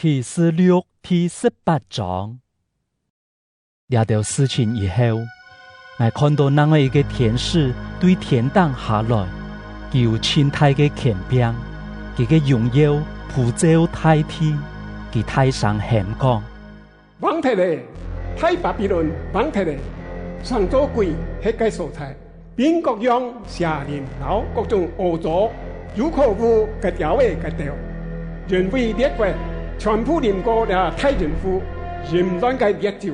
启示录第18章。了到事情以后，我看到那位一个天使对天堂下来，他有千大的权柄，他的荣耀普照大地，他台上喊讲：王提嘞，太巴比伦王提嘞，上座鬼迄个所在，并各样邪灵老各种恶作，有可无个调的个调，人为列国全部念过了太人夫，淫乱个烈酒，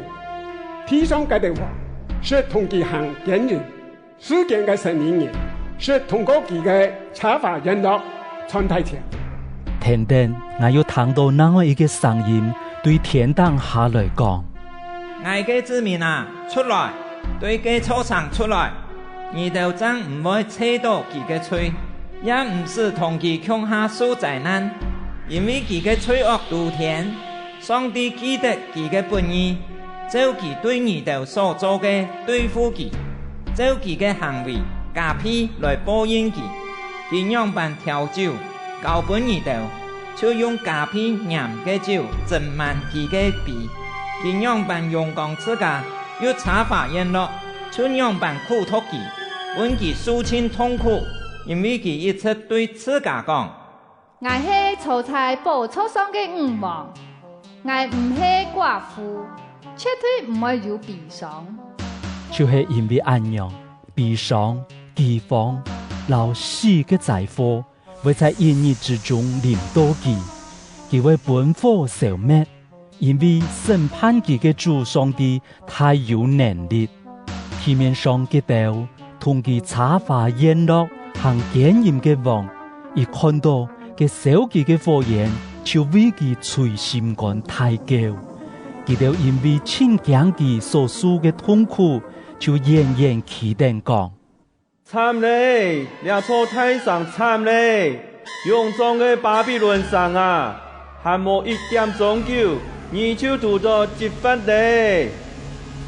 披上个的话，是同其行奸人，事件个神灵人，是通过其个查法人落传太前。天灯，我又听到那位一个声音对天堂下来讲：爱嘅子民啊，出來，對嘅草場出來，你就真唔會扯到佢嘅嘴，也唔是同佢強下受災難，因為佢嘅罪惡滔天，上帝記得佢嘅本意，照佢對你哋所做嘅對付佢，照佢嘅行為加倍來報應佢，佢樣辦調酒，交本你哋，就用加倍釀嘅酒浸滿佢嘅鼻。佢樣辦用講自家，要查法言落，就樣辦苦托佢，揾佢受盡痛苦，因為佢一直對自家講：我係曹菜報錯上嘅五王，我唔係寡婦，絕對唔會有悲傷。就是因為安樣、悲傷、饑荒、老死嘅災禍，會在一日之中臨到佢，佢會本火消滅。因為審判佢嘅主上帝太有能力，地面上嘅道同佢查法言落行檢驗嘅王，一看到嘅手機嘅火焰，就為佢捶心肝太高，佢就因為親驚佢所受嘅痛苦，就奄奄期等講：慘嘞！兩座太上慘嘞！勇壯嘅巴比倫上啊，還冇一點終究。你就讀咗結法嘞！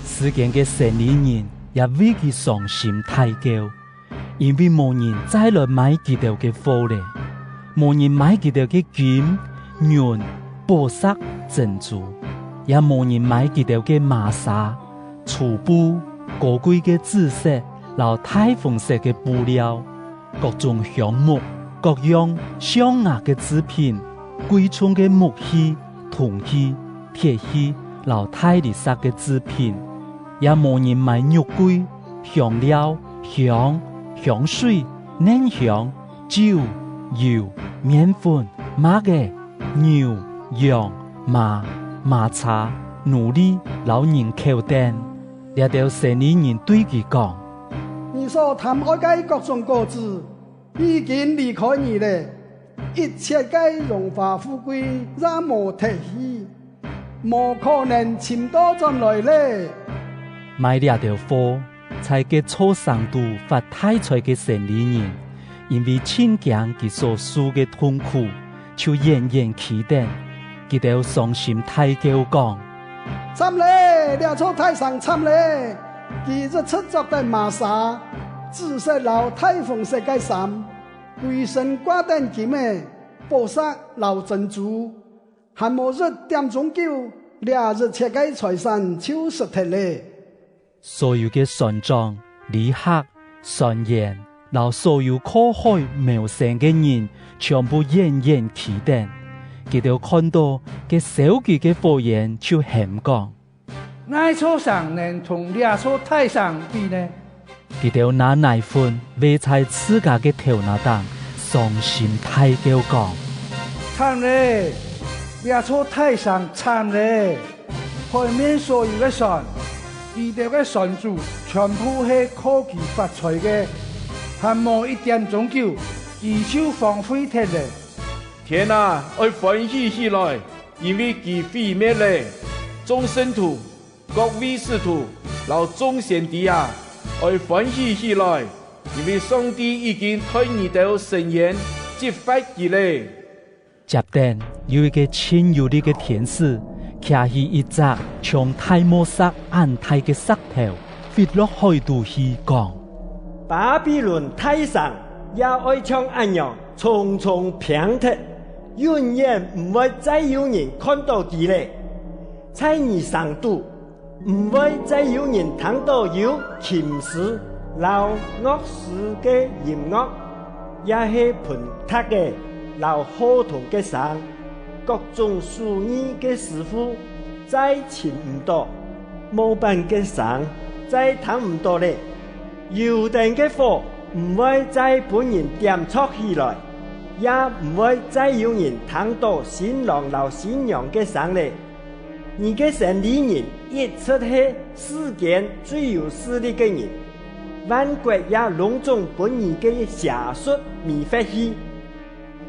世間嘅勝利人也為佢傷心太高，因為冇人再來買佢哋嘅貨咧，冇人買佢哋嘅金、銀、寶石、珍珠，也冇人買佢哋嘅麻紗、粗布、高貴嘅紫色、老太紅色嘅布料，各種香木、各樣象牙嘅製品，貴重嘅木器、銅器。鐵器、老太利sắc嘅製品，也冇人買肉桂、香料、香、香水、嫩香、酒、油、麵粉、馬嘅、牛、羊、馬、馬茶、奴隸、老人口等，呢條生意人對佢講：你所貪愛嘅各種果子已經離開你咧，一切嘅榮華富貴也冇提起。冇可能尋到進來咧。買呢條貨，才嘅初上度發太財嘅勝利人，因為親驚佢所受嘅痛苦，就奄奄期等，佢就傷心太高講：慘咧！呢座太上慘咧！佢就出作嘅麻紗，紫色老太紅色嘅衫，貴身掛燈劍嘅寶石老珍珠。還冇一點鐘久，兩日切嘅財產就失去咧。所有嘅船長、旅客、船員，然後所有靠海謀生嘅人，全部奄奄期等。佢哋看到嘅手機嘅火焰就喊講：哪座上能同兩座太上比呢？佢哋拿奶粉餵在自家嘅頭那檔，傷心太高講：慘咧！兩座太上慘咧，海面所有嘅船，佢哋嘅船主全部係靠佢發財嘅，還冇一點終究，佢就荒廢掉咧。天啊，愛歡喜起來，因為佢毀滅咧，眾聖徒、各位使徒、老眾先知啊，愛歡喜起來，因為上帝已經對你哋伸冤，揭發佢咧。接等有一個親友的天使，騎起一隻從太摩色安太嘅石頭飛落海度去講：巴比倫太上也愛像安樣重重平鐵，永远唔會再有人看到佢咧。在你上度，唔會再有人聽到有琴詩、老樂師嘅音樂，也係盤塔嘅老好童嘅聲，各種屬意嘅師傅再尋唔到，冇辦嘅聲再聽唔到咧。油燈嘅火唔會再本人點錯起來，也唔會再有人聽到新郎老新娘嘅聲咧。你嘅神理人一出係世間最有勢力嘅人，萬國也隆重本你嘅邪術未發起。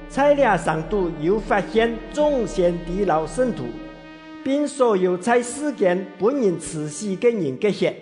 在了上度又發現眾先帝老聖徒，並所有在世間本人慈禧嘅人嘅血。